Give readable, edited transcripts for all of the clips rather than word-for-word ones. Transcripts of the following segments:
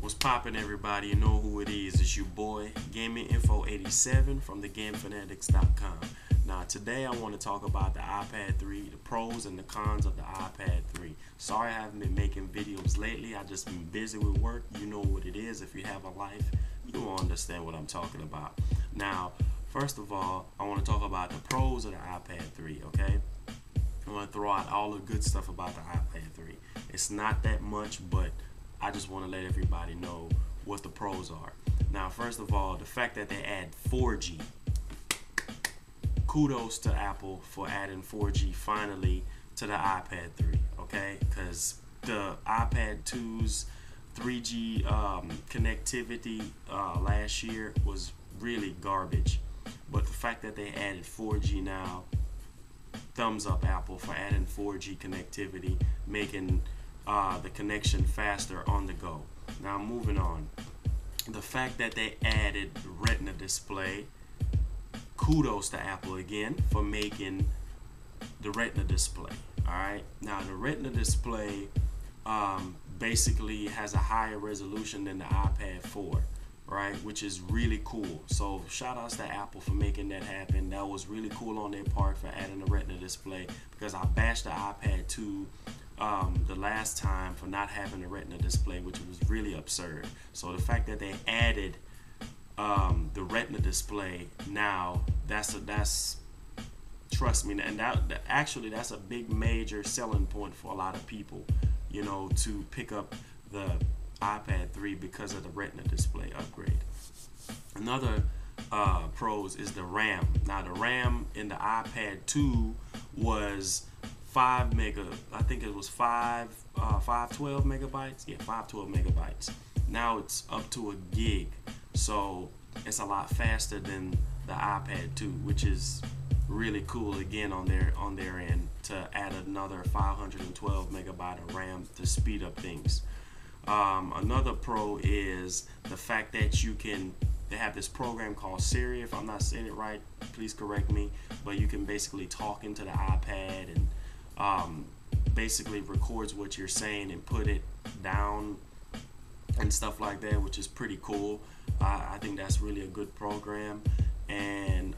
What's poppin', everybody? You know who it is. It's your boy, Gaming Info 87 from thegamefanatics.com. Now, today I want to talk about the iPad 3, the pros and the cons of the iPad 3. Sorry I haven't been making videos lately. I've just been busy with work. You know what it is. If you have a life, you will understand what I'm talking about. Now, first of all, I want to talk about the pros of the iPad 3, okay? I want to throw out all the good stuff about the iPad 3. It's not that much, but I just want to let everybody know what the pros are. Now, first of all, the fact that they add 4G. Kudos to Apple for adding 4G finally to the iPad 3, okay? Because the iPad 2's 3G connectivity last year was really garbage. But the fact that they added 4G now, thumbs up Apple for adding 4G connectivity, making the connection faster on the go. Now moving on, the fact that they added the Retina display, kudos to Apple again for making the Retina display. Alright, now the Retina display basically has a higher resolution than the iPad 4, right, which is really cool. So shout outs to Apple for making that happen. That was really cool on their part for adding the Retina display, because I bashed the iPad 2 the last time for not having a Retina display, which was really absurd. So the fact that they added the Retina display now, that's trust me, and actually that's a big major selling point for a lot of people, you know, to pick up the iPad 3 because of the Retina display upgrade. Another pros is the RAM. Now the RAM in the iPad 2 was 512 megabytes. Yeah, 512 megabytes. Now it's up to a gig, so it's a lot faster than the iPad 2, which is really cool again on their end to add another 512 megabyte of RAM to speed up things. Another pro is the fact that they have this program called Siri. If I'm not saying it right, please correct me, but you can basically talk into the iPad and basically records what you're saying and put it down and stuff like that, which is pretty cool. I think that's really a good program. And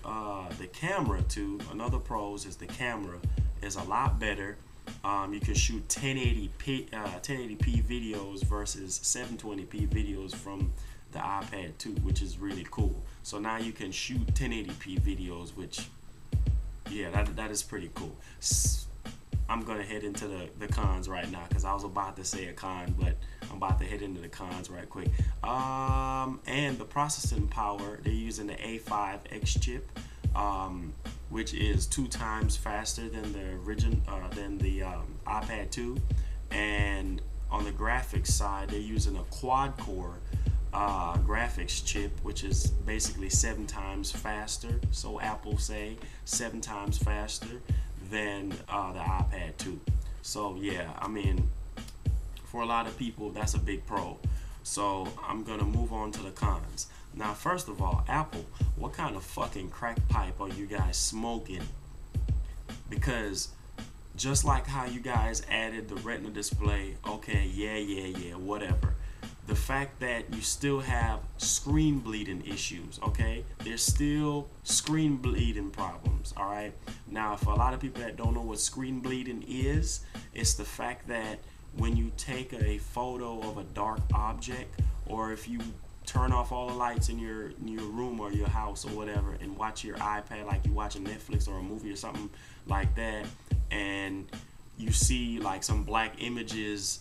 the camera too, another pros is the camera is a lot better. You can shoot 1080p videos versus 720p videos from the iPad 2, which is really cool. So now you can shoot 1080p videos, which, yeah, that is pretty cool. I'm gonna head into the cons right now, because I was about to say a con, but I'm about to head into the cons right quick. And the processing power, they're using the A5X chip, which is 2 times faster than the iPad 2. And on the graphics side, they're using a quad-core graphics chip, which is basically 7 times faster. So Apple say 7 times faster than the iPad 2. So yeah, I mean, for a lot of people, that's a big pro. So I'm gonna move on to the cons. Now, first of all, Apple, what kind of fucking crack pipe are you guys smoking? Because just like how you guys added the Retina display, okay, yeah, whatever. The fact that you still have screen bleeding issues, okay? There's still screen bleeding problems, all right? Now, for a lot of people that don't know what screen bleeding is, it's the fact that when you take a photo of a dark object, or if you turn off all the lights in your room or your house or whatever and watch your iPad like you watching Netflix or a movie or something like that, and you see like some black images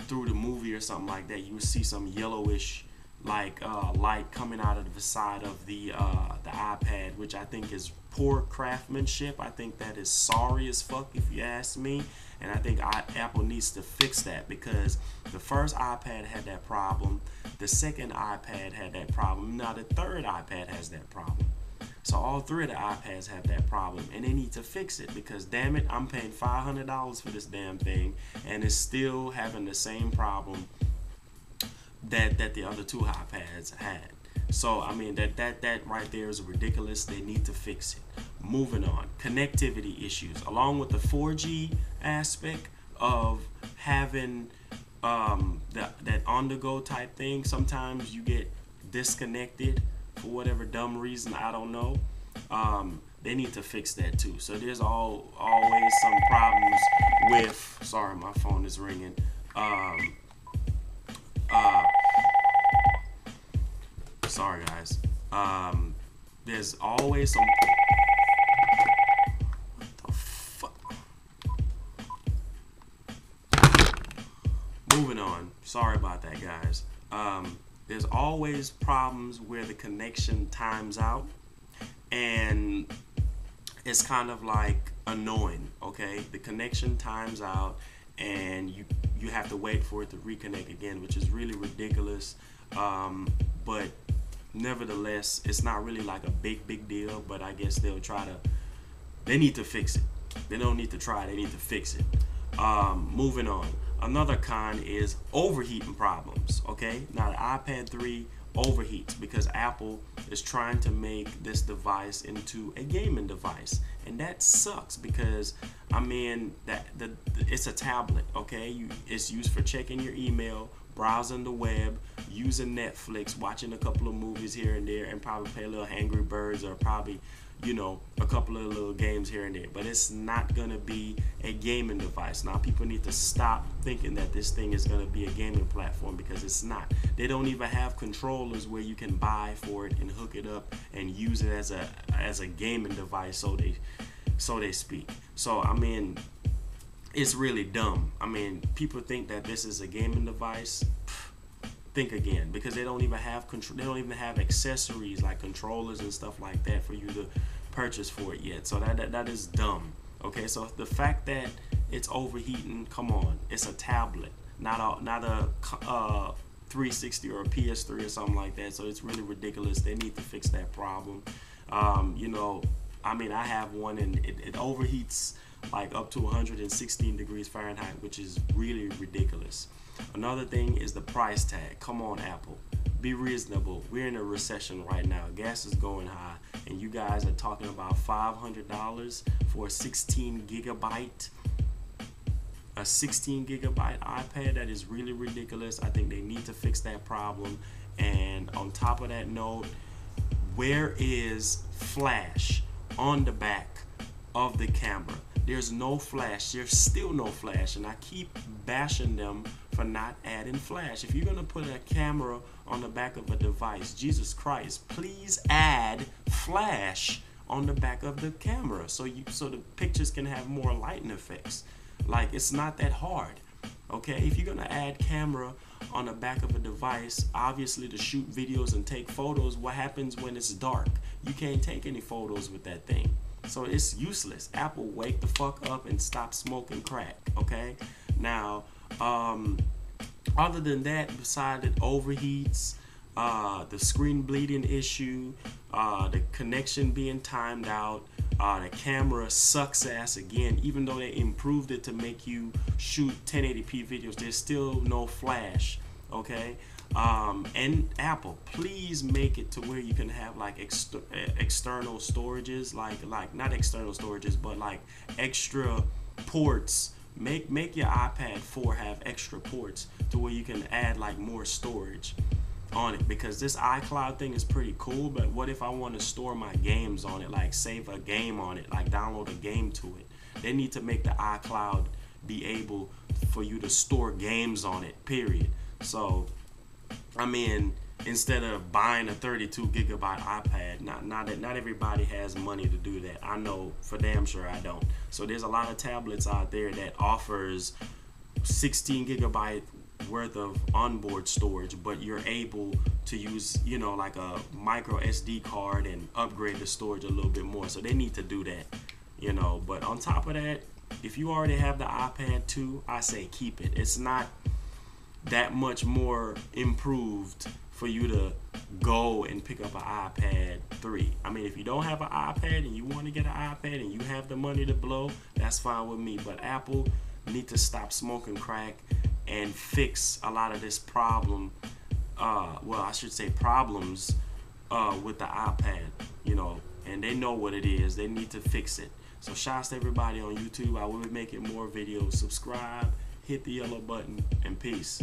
through the movie or something like that, you will see some yellowish like light coming out of the side of the iPad, which I think is poor craftsmanship. I think that is sorry as fuck, if you ask me. And I think Apple needs to fix that, because the first iPad had that problem, the second iPad had that problem, now the third iPad has that problem. So all 3 of the iPads have that problem, and they need to fix it, because damn it, I'm paying $500 for this damn thing and it's still having the same problem that the other 2 iPads had. So I mean, that right there is ridiculous. They need to fix it. Moving on, connectivity issues, along with the 4G aspect of having that on the go type thing, sometimes you get disconnected for whatever dumb reason, I don't know. They need to fix that too. So there's always some problems with. Sorry, my phone is ringing. Uh, Sorry guys. There's always some. What the fuck? Moving on. Sorry about that, guys. There's always problems where the connection times out, and it's kind of like annoying. Okay, the connection times out, and you have to wait for it to reconnect again, which is really ridiculous. But nevertheless, it's not really like a big deal. But I guess they'll try to. They need to fix it. They don't need to try. They need to fix it. Moving on. Another con is overheating problems. Okay, now the iPad 3 overheats because Apple is trying to make this device into a gaming device, and that sucks because I mean it's a tablet. Okay, it's used for checking your email, browsing the web, using Netflix, watching a couple of movies here and there, and probably play a little Angry Birds or probably, you know, a couple of little games here and there. But it's not going to be a gaming device. Now, people need to stop thinking that this thing is going to be a gaming platform, because it's not. They don't even have controllers where you can buy for it and hook it up and use it as a gaming device, so they speak. So, I mean, it's really dumb. I mean, people think that this is a gaming device. Think again, because they don't even have they don't even have accessories like controllers and stuff like that for you to purchase for it yet. So that is dumb. Okay, so the fact that it's overheating, come on, it's a tablet, not a 360 or a PS3 or something like that. So it's really ridiculous. They need to fix that problem. You know, I mean, I have one, and it overheats like up to 116 degrees Fahrenheit, which is really ridiculous. Another thing is the price tag. Come on, Apple, be reasonable. We're in a recession right now. Gas is going high, and you guys are talking about $500 for a 16 gigabyte iPad. That is really ridiculous. I think they need to fix that problem. And on top of that note, where is flash on the back of the camera? There's no flash. There's still no flash, and I keep bashing them for not adding flash. If you're gonna put a camera on the back of a device, Jesus Christ, please add flash on the back of the camera so the pictures can have more lighting effects. Like, it's not that hard. Okay, if you're gonna add camera on the back of a device, obviously to shoot videos and take photos, what happens when it's dark? You can't take any photos with that thing. So it's useless. Apple, wake the fuck up and stop smoking crack. Okay, now other than that, besides it overheats, the screen bleeding issue, the connection being timed out, the camera sucks ass again. Even though they improved it to make you shoot 1080p videos, there's still no flash. Okay, and Apple, please make it to where you can have like external storages, like not external storages, but like extra ports. Make your iPad 4 have extra ports to where you can add like more storage on it, because this iCloud thing is pretty cool, but what if I want to store my games on it, like save a game on it, like download a game to it? They need to make the iCloud be able for you to store games on it, period. So, I mean, instead of buying a 32 gigabyte iPad, not everybody has money to do that. I know for damn sure I don't. So there's a lot of tablets out there that offers 16 gigabyte worth of onboard storage, but you're able to use, you know, like a micro SD card and upgrade the storage a little bit more. So they need to do that, you know. But on top of that, if you already have the iPad 2, I say keep it. It's not that much more improved for you to go and pick up an iPad 3. I mean, if you don't have an iPad and you want to get an iPad and you have the money to blow, that's fine with me. But Apple need to stop smoking crack and fix a lot of this problem. Well, I should say problems with the iPad, you know, and they know what it is. They need to fix it. So shouts to everybody on YouTube. I will be making more videos. Subscribe, hit the yellow button, and peace.